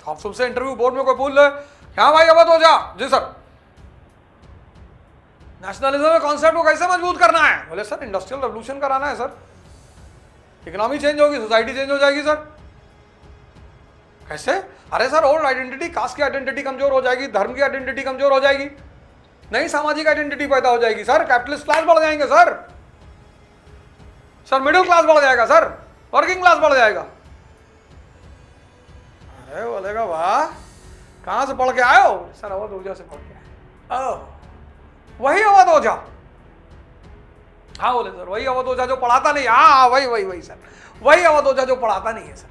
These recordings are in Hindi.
आप सबसे इंटरव्यू बोर्ड में कोई पूछ ले, हाँ भाई अवध ओझा, जी सर, नेशनलिज्म के कॉन्सेप्ट को कैसे मजबूत करना है? बोले सर इंडस्ट्रियल रेवोल्यूशन कराना है सर, इकोनॉमी चेंज होगी, सोसाइटी चेंज हो जाएगी सर। कैसे? अरे सर ओल्ड आइडेंटिटी, कास्ट की आइडेंटिटी कमजोर हो जाएगी, धर्म की आइडेंटिटी कमजोर हो जाएगी, नई सामाजिक आइडेंटिटी पैदा हो जाएगी सर, कैपिटलिस्ट क्लास बढ़ जाएंगे सर, सर मिडिल क्लास बढ़ जाएगा सर, वर्किंग क्लास बढ़ जाएगा। अरे बोलेगा वाह, कहां से पढ़ के आए हो? सर अवध ओझा से पढ़ के आए। वही अवध ओझा? हाँ बोले सर वही अवध ओझा जो पढ़ाता नहीं। हाँ वही वही वही सर, वही अवध ओझा जो पढ़ाता नहीं है सर।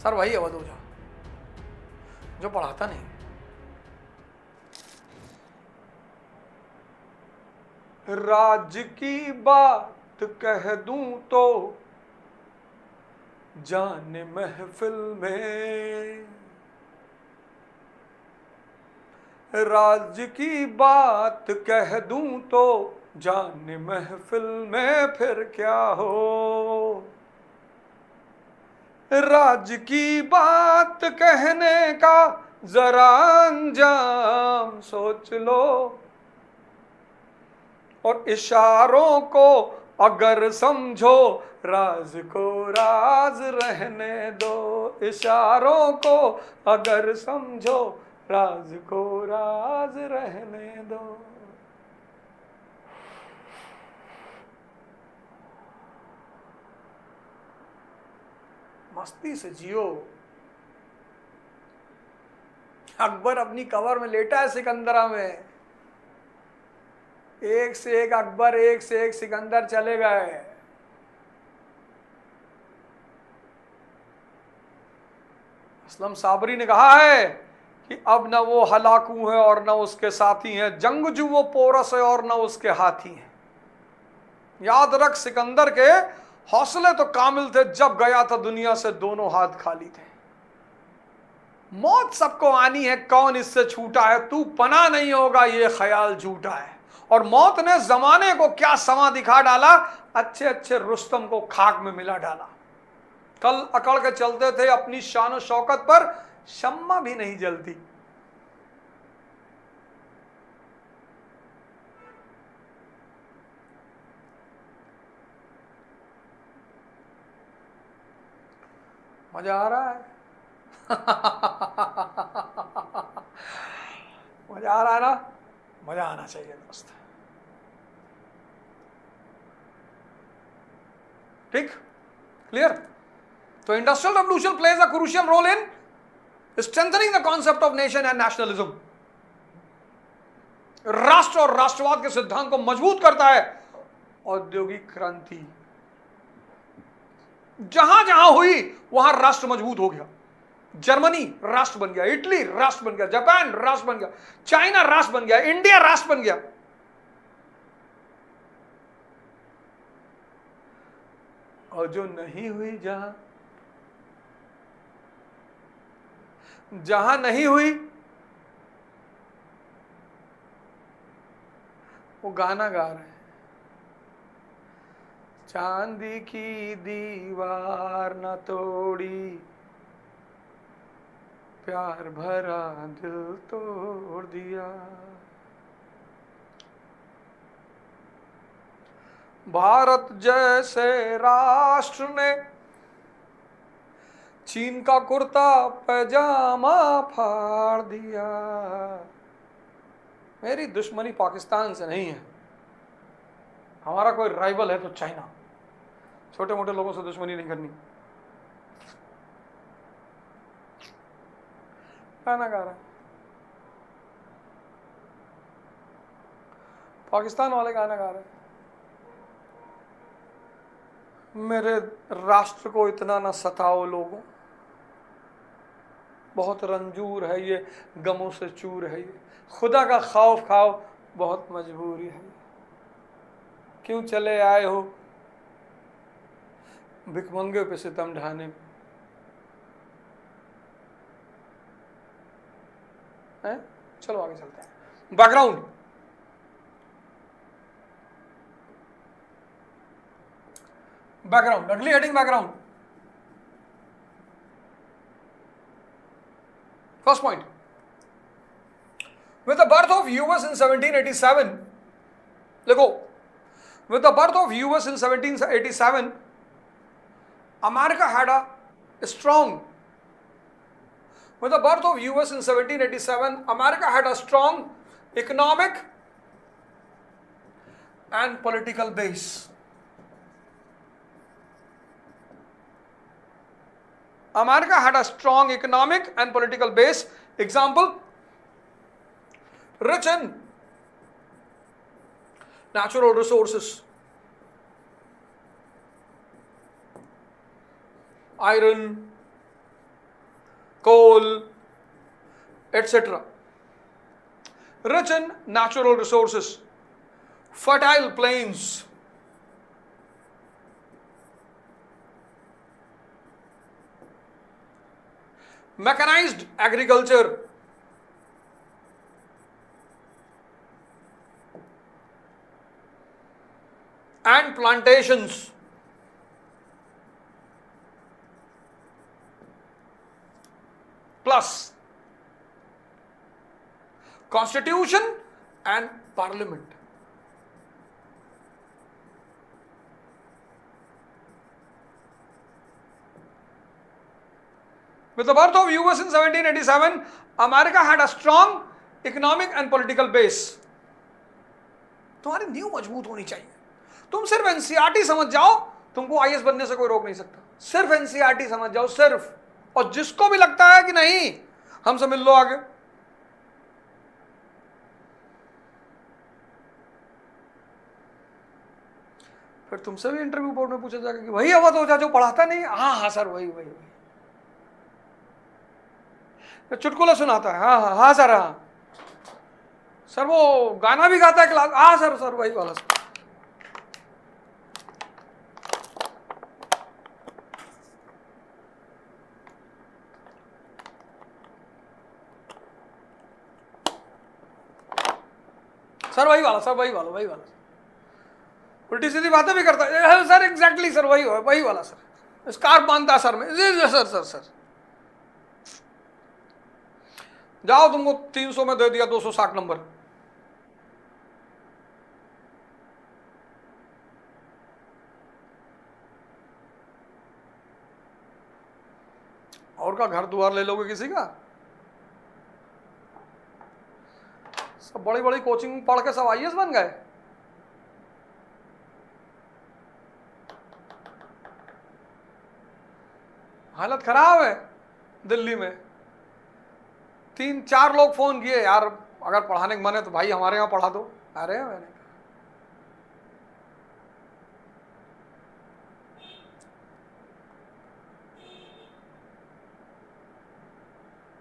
सर वही अवध ओझा जो पढ़ाता नहीं। राज की बात कह दूं तो जाने महफिल में, राज की बात कह दूं तो जाने महफिल में फिर क्या हो। राज की बात कहने का जरा अंजाम सोच लो, और इशारों को अगर समझो राज को राज रहने दो, इशारों को अगर समझो राज को राज रहने दो। मस्ती से जियो। अकबर अपनी कबर में लेटा है सिकंदरा में, एक से एक अकबर, एक से एक सिकंदर चले गए। असलम साबरी ने कहा है कि अब न वो हलाकू है और न उसके साथी हैं, जंगजू वो पोरस है और न उसके हाथी हैं। याद रख सिकंदर के हौसले तो कामिल थे, जब गया था दुनिया से दोनों हाथ खाली थे। मौत सबको आनी है, कौन इससे छूटा है, तू पना नहीं होगा ये ख्याल झूठा है। और मौत ने जमाने को क्या समा दिखा डाला, अच्छे अच्छे रुस्तम को खाक में मिला डाला। कल अकड़ के चलते थे अपनी शान शौकत पर, शम्मा भी नहीं जलती। मजा आ रहा है? मजा आ रहा है ना? मजा आना चाहिए दोस्त। ठीक, क्लियर? तो industrial revolution plays a crucial role in strengthening the concept of nation and nationalism. राष्ट्र और राष्ट्रवाद के सिद्धांत को मजबूत करता है। औद्योगिक क्रांति जहां जहां हुई वहां राष्ट्र मजबूत हो गया। जर्मनी राष्ट्र बन गया, इटली राष्ट्र बन गया, जापान राष्ट्र बन गया, चाइना राष्ट्र बन गया, इंडिया राष्ट्र बन गया। और जो नहीं हुई, जहां नहीं हुई, वो गाना गा रहे हैं, चांदी की दीवार न तोड़ी, प्यार भरा दिल तोड़ दिया। भारत जैसे राष्ट्र ने चीन का कुर्ता पैजामा फाड़ दिया। मेरी दुश्मनी पाकिस्तान से नहीं है, हमारा कोई राइवल है तो चाइना। छोटे मोटे लोगों से दुश्मनी नहीं करनी। गाना गा रहा है, पाकिस्तान वाले गाना गा रहे हैं। मेरे राष्ट्र को इतना ना सताओ लोगों, बहुत रंजूर है ये, गमों से चूर है ये, खुदा का खौफ खाओ बहुत मजबूरी है। क्यों चले आए हो भिखमंगे पे सितम ढाने हैं? चलो आगे चलते हैं। बैकग्राउंड, बैकग्राउंड, अगली heading background. First point. With the birth of US in 1787, देखो, with the birth of US in 1787, America had a strong, with the birth of US in 1787, America had a strong economic and political base. America had a strong economic and political base. Example, rich in natural resources, iron, coal, etc. Rich in natural resources, fertile plains, mechanized agriculture, and plantations. Plus constitution and parliament. With the birth of US in 1787, America had a strong economic and political base. तुम्हारी नींव मजबूत होनी चाहिए. तुम सिर्फ एनसीईआरटी समझ जाओ, तुमको आईएएस बनने से कोई रोक नहीं सकता. सिर्फ एनसीईआरटी समझ जाओ, सिर्फ. और जिसको भी लगता है कि नहीं हमसे मिल लो आगे, फिर तुमसे भी इंटरव्यू बोर्ड में पूछा जाएगा कि वही अवध ओझा जो पढ़ाता नहीं. हाँ हाँ सर, वही वही वही. चुटकुला सुनाता है. हाँ हाँ हाँ सर, हाँ सर, वो गाना भी गाता है क्लास. हाँ सर सर, वही वाला सर. सर वही वाला, सर वही वाला, वही वाला. उल्टी सीधी बातें भी करता है. सर एग्जैक्टली सर, वही वही वाला सर. स्कार्फ बांधता सर में. जी सर सर सर. जाओ, तुमको 300 में दे दिया 260 नंबर. और का घर द्वार ले लोगे किसी का? सब बड़ी बड़ी कोचिंग पढ़ के सब आईएएस बन गए. हालत खराब है दिल्ली में. 3-4 लोग फोन किए, यार अगर पढ़ाने का मन है तो भाई हमारे यहाँ पढ़ा दो. अरे मैंने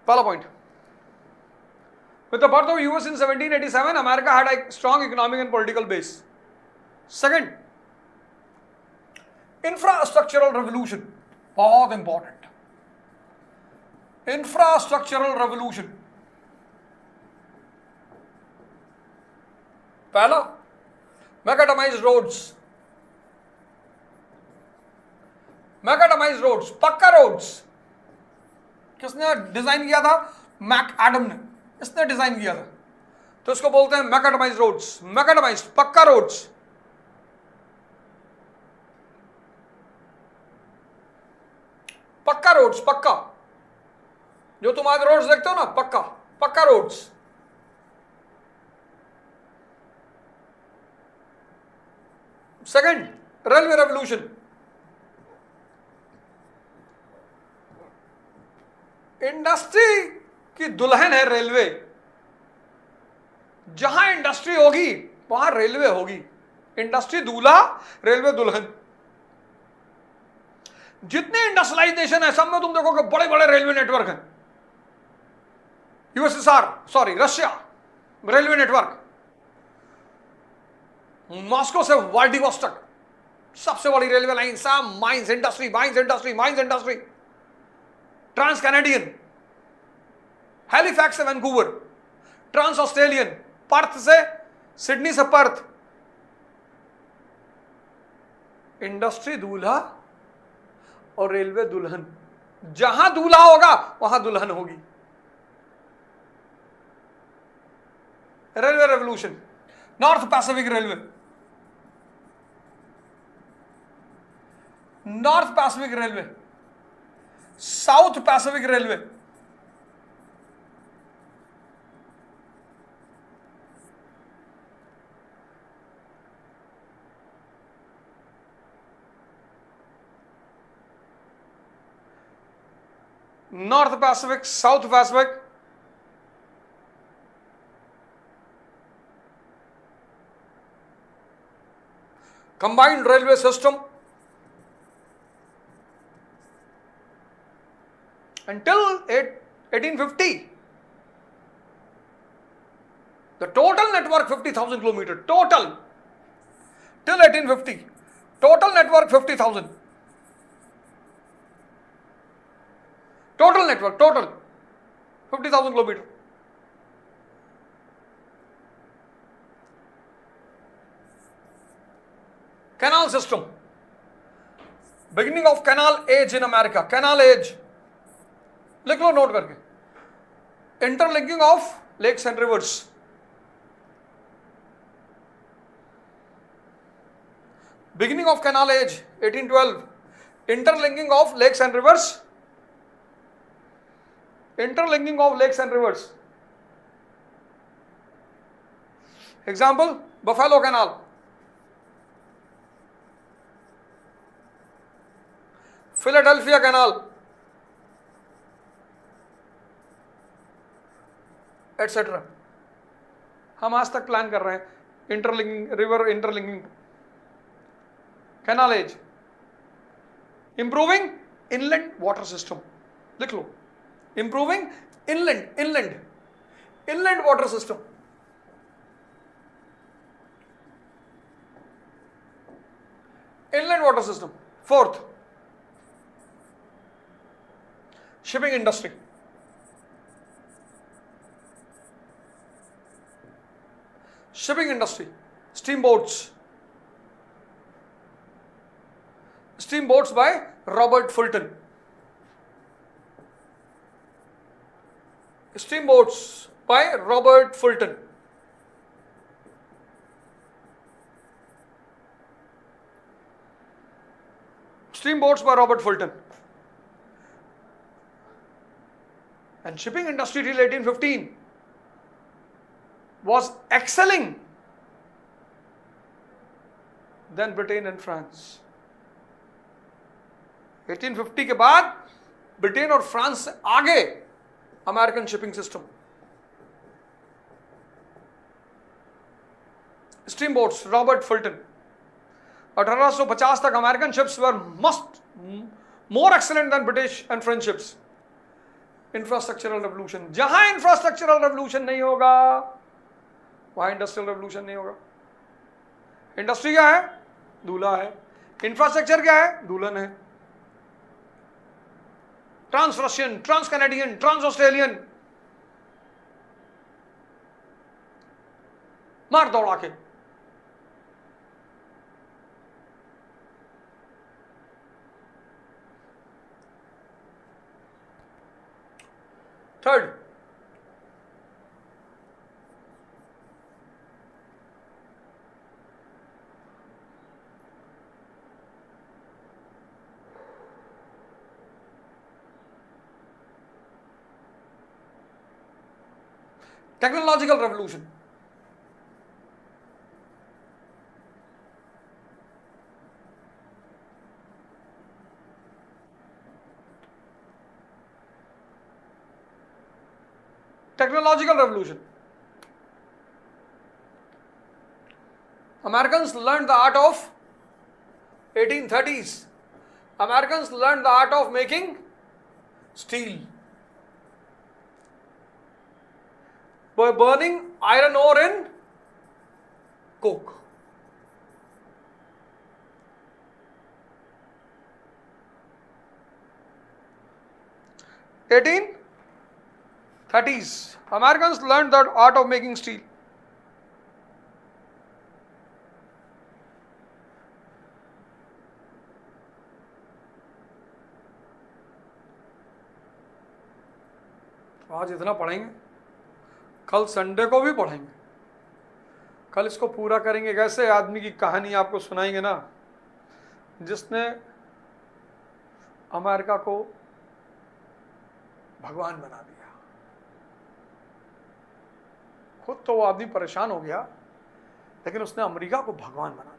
पहला point. With the birth of US in 1787, America had a strong economic and political base. Second, infrastructural revolution. बहुत important. Infrastructural revolution. पहला, macadamized roads. Macadamized roads, पक्का roads. किसने डिजाइन किया था? मैक एडम ने. इसने डिजाइन किया था, तो इसको बोलते हैं मैकाडमाइज्ड रोड्स. मैकाडमाइज्ड, पक्का रोड्स. पक्का रोड्स, पक्का. जो तुम आज रोड्स देखते हो ना, पक्का पक्का roads. Second, railway revolution. Industry की दुल्हन है रेलवे. जहां इंडस्ट्री होगी वहां रेलवे होगी. इंडस्ट्री दूल्हा, रेलवे दुल्हन. जितने इंडस्ट्रियलाइजेशन है सब में तुम देखोगे बड़े बड़े रेलवे नेटवर्क हैं. USSR, sorry Russia, railway network. Moscow से व्लादिवोस्टॉक सबसे बड़ी रेलवे लाइन. सब mines industry, mines industry, mines industry. Trans Canadian, Halifax से वैंकूवर. ट्रांस ऑस्ट्रेलियन, पर्थ से, सिडनी से पर्थ. इंडस्ट्री दूल्हा और रेलवे दुल्हन. जहां दूल्हा होगा वहां दुल्हन होगी. Railway revolution, north Pacific railway, north Pacific railway, south Pacific railway, north Pacific, south Pacific, combined railway system until 1850. The total network 50,000 kilometer total till 1850. Total network 50,000. Total network total 50,000 kilometer. Canal system. Beginning of canal age in America. Canal age. लिख लो नोट करके. Interlinking of lakes and rivers. Beginning of canal age 1812. Interlinking of lakes and rivers. Interlinking of lakes and rivers. Example, Buffalo Canal. Philadelphia canal, etcetera. हम आज तक प्लान कर रहे हैं interlinking, river interlinking, canal as, improving inland water system. लिख लो, improving inland, inland water system. Inland water system. Fourth, shipping industry. Shipping industry, steamboats. Steamboats by Robert Fulton. Steamboats by Robert Fulton. Steamboats by Robert Fulton. And shipping industry till 1815 was excelling than Britain and France. 1850 के बाद ब्रिटेन और फ्रांस से आगे American shipping system. Steamboats, Robert Fulton. 1850 तक American ships were more excellent than British and French ships. Infrastructural revolution. जहां इंफ्रास्ट्रक्चरल रेवोल्यूशन नहीं होगा वहां इंडस्ट्रियल रेवोल्यूशन नहीं होगा. इंडस्ट्री क्या है? दूल्हा है. इंफ्रास्ट्रक्चर क्या है? दुल्हन है. Trans Russian, trans Canadian, trans Australian, मार दौड़ा के. Third, technological revolution. Technological revolution. Americans learned the art of 1830s. Americans learned the art of making steel by burning iron ore in coke. 1830s. Americans learned the art of making steel. आज इतना पढ़ेंगे, कल संडे को भी पढ़ेंगे. कल इसको पूरा करेंगे। एक ऐसे आदमी की कहानी आपको सुनाएंगे ना, जिसने अमेरिका को भगवान बना दिया। खुद तो वो आदमी परेशान हो गया, लेकिन उसने अमेरिका को भगवान बना